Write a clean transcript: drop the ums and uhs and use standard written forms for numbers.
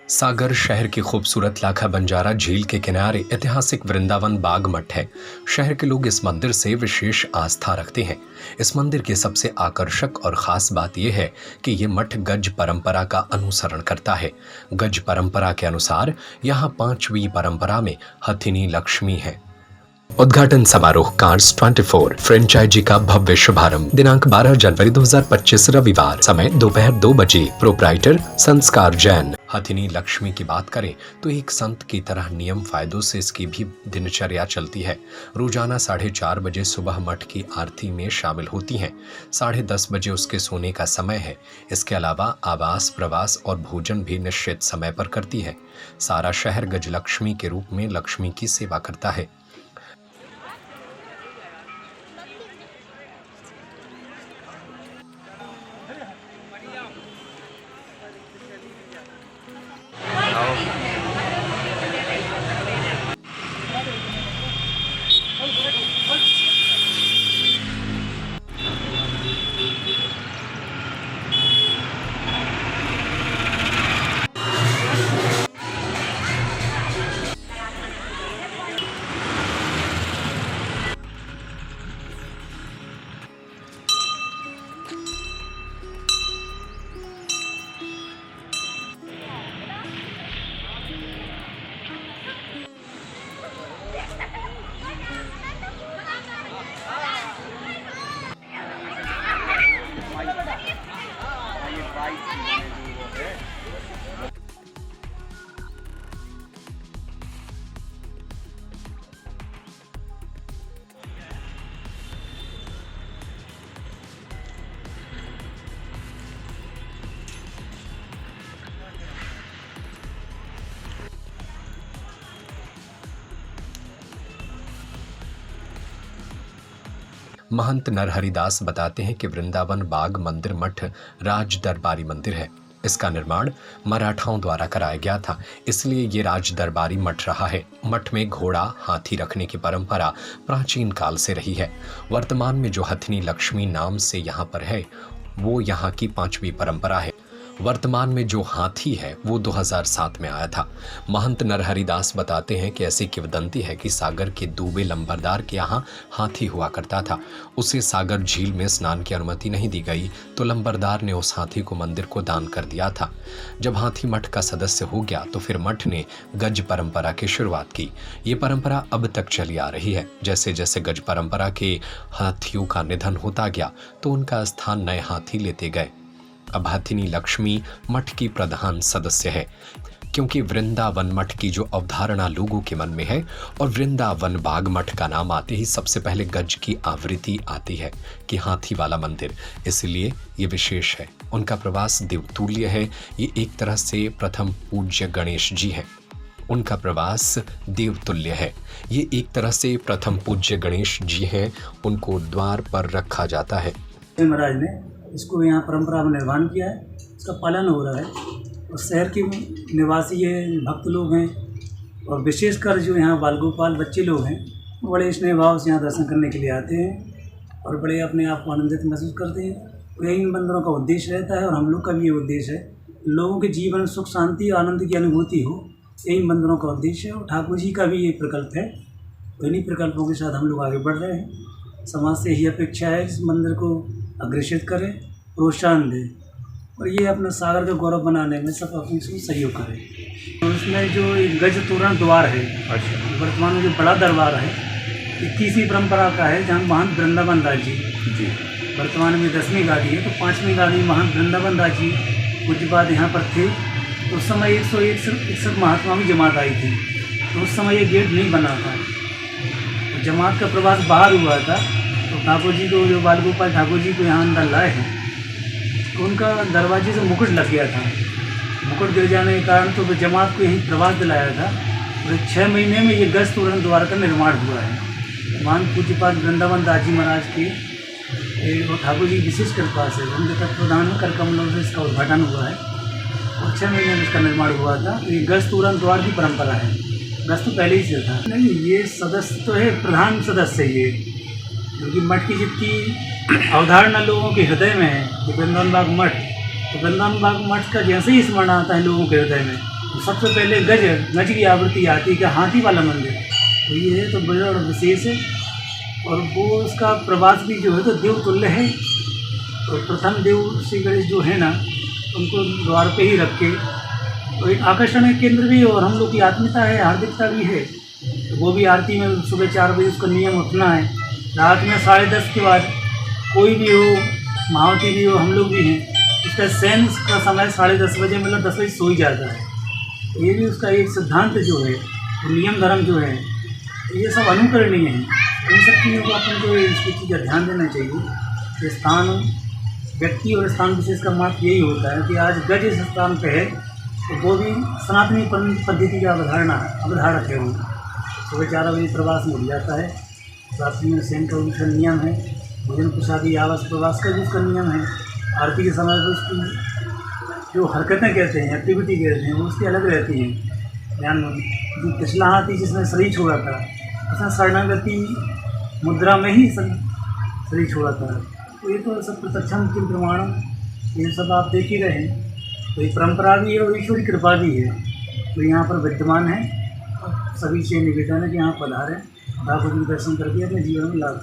सागर शहर की खूबसूरत लाखा बंजारा झील के किनारे ऐतिहासिक वृंदावन बाग मठ है। शहर के लोग इस मंदिर से विशेष आस्था रखते हैं। इस मंदिर की सबसे आकर्षक और खास बात यह है कि ये मठ गज परंपरा का अनुसरण करता है। गज परंपरा के अनुसार यहाँ 5वीं परंपरा में हथिनी लक्ष्मी है। उद्घाटन समारोह कार्स 24 फ्रेंचाइजी का भव्य शुभारंभ दिनांक 12 जनवरी 2025 रविवार, समय दोपहर 2 बजे। प्रोप्राइटर संस्कार जैन। हथिनी लक्ष्मी की बात करें तो एक संत की तरह नियम फायदों से इसकी भी दिनचर्या चलती है। रोजाना 4:30 बजे सुबह मठ की आरती में शामिल होती हैं। 10:30 बजे उसके सोने का समय है। इसके अलावा आवास, प्रवास और भोजन भी निश्चित समय पर करती है। सारा शहर गजलक्ष्मी के रूप में लक्ष्मी की सेवा करता है। महंत नरहरिदास बताते हैं कि वृंदावन बाग मंदिर मठ राज दरबारी मंदिर है। इसका निर्माण मराठाओं द्वारा कराया गया था, इसलिए ये राज दरबारी मठ रहा है। मठ में घोड़ा, हाथी रखने की परंपरा प्राचीन काल से रही है। वर्तमान में जो हथिनी लक्ष्मी नाम से यहाँ पर है वो यहाँ की 5वीं परंपरा है। वर्तमान में जो हाथी है वो 2007 में आया था। महंत नरहरिदास बताते हैं कि ऐसी किंवदंती है कि सागर के दूबे लंबरदार के यहाँ हाथी हुआ करता था। उसे सागर झील में स्नान की अनुमति नहीं दी गई तो लंबरदार ने उस हाथी को मंदिर को दान कर दिया था। जब हाथी मठ का सदस्य हो गया तो फिर मठ ने गज परंपरा की शुरुआत की। ये परंपरा अब तक चली आ रही है। जैसे जैसे गज परंपरा के हाथियों का निधन होता गया तो उनका स्थान नए हाथी लेते गए। अब हथिनी लक्ष्मी मठ की प्रधान सदस्य है, क्योंकि वृंदावन मठ की जो अवधारणा लोगों के मन में है और वृंदावन बाग मठ का नाम आते ही सबसे पहले गज की आवृत्ति आती है कि हाथी वाला मंदिर, इसलिए ये विशेष है। उनका प्रवास देवतुल्य है। ये एक तरह से प्रथम पूज्य गणेश जी हैं। उनका प्रवास देवतुल्य है। ये एक तरह से प्रथम पूज्य गणेश जी हैं। उनको द्वार पर रखा जाता है। महाराज ने इसको यहाँ परंपरा में निर्माण किया है, इसका पालन हो रहा है। और शहर के निवासी ये भक्त लोग हैं और विशेषकर जो यहाँ बाल गोपाल बच्चे लोग हैं वो बड़े स्नेह भाव से यहाँ दर्शन करने के लिए आते हैं और बड़े अपने आप को आनंदित महसूस करते हैं। और यही इन मंदिरों का उद्देश्य रहता है और हम लोग का भी ये उद्देश्य है, लोगों के जीवन में सुख, शांति, आनंद की अनुभूति हो, यही मंदिरों का उद्देश्य है। और ठाकुर जी का भी ये प्रकल्प है। तो इन्हीं प्रकल्पों के साथ हम लोग आगे बढ़ रहे हैं। समाज से यही अपेक्षा है इस मंदिर को अग्रेसित करें, प्रोत्साहन दें और ये अपना सागर का गौरव बनाने में सब अपनी सहयोग करें। तो इसमें जो गज तोरण द्वार है, वर्तमान में जो बड़ा दरबार है 21वीं परंपरा का है, जहाँ महंत वृंदावन दास जी वर्तमान में 10वीं गादी है। तो 5वीं गादी महंत वृंदावन दास जी पूज्यपाद यहाँ पर थे। तो उस समय 161 महात्मा की जमात आई थी। तो उस समय ये गेट नहीं बना था, तो जमात का प्रवास बाहर हुआ था। तो ठाकुर जी को, जो बाल गोपाल ठाकुर जी को यहाँ अंदर लाए हैं, तो उनका दरवाजे से मुकुट लग गया था। मुकुट गिर जाने के कारण तो जमात को यहीं प्रवास दिलाया था। तो 6 महीने में ये गज तोरण द्वार का निर्माण हुआ है। मान पूज्यपाद वृंदावन दास जी महाराज के और ठाकुर जी विशेष कृपा से उनके तत्वधान कर कमलों से इसका उद्घाटन हुआ है और 6 महीने में इसका निर्माण हुआ था। तो ये गज तोरण द्वार की परंपरा है। गज तो पहले ही से था। नहीं, ये सदस्य तो है, प्रधान सदस्य ये, क्योंकि मठ की जितनी अवधारणा लोगों के हृदय में है कि वृंदावन बाग मठ, तो वृंदावन बाग मठ का जैसे ही स्मरण आता है लोगों के हृदय में तो सबसे पहले गज की आवृत्ति आती है कि हाथी वाला मंदिर, तो ये है तो बड़ा विशेष है। और वो उसका प्रवास भी जो है तो देवतुल्य है। तो प्रथम देव श्री गणेश जो है ना, उनको द्वार पे ही रख के, तो एक आकर्षण है केंद्र भी, और हम लोग की आत्मीयता है, हार्दिकता भी है। तो वो भी आरती में सुबह 4 बजे उसका नियम उठना है। रात में 10:30 के बाद कोई भी हो, महावती भी हो, हम लोग भी हैं, उसका शयन का समय 10:30 बजे, मतलब 10 बजे सो ही जाता है। तो ये भी उसका एक सिद्धांत जो है, नियम धर्म जो है, ये सब अनुकरणीय है। इन सब चीज़ों को अपन को इसकी चीज़ का ध्यान देना चाहिए कि स्थान, व्यक्ति और स्थान विशेष का महत्व यही होता है कि आज गज इस स्थान पे है, तो वो भी सनातनी पद्धति का अवधारक है। वो सुबह 4 बजे प्रवास में उठ जाता है। रात्रि में शयन का उसका नियम है, भोजन प्रसादी आवास प्रवास का भी उसका नियम है। आरती के समय पर उसकी जो हरकतें कहते हैं, एक्टिविटी कहते हैं, वो उसकी अलग रहती हैं। ध्यान में जो पिछला हाथी जिसने शरीर छोड़ा था, उसने शरणागति मुद्रा में ही शरीर छोड़ा था। तो ये तो सब प्रत्यक्षम किम प्रमाणम, ये सब आप देख ही रहे हैं। तो ये परंपरा भी है और ईश्वरी कृपा भी है, तो यहाँ पर विद्यमान है। सभी से निवेदन है कि यहाँ पधारें, भगवती दर्शन करके अपने जीवन में लाभ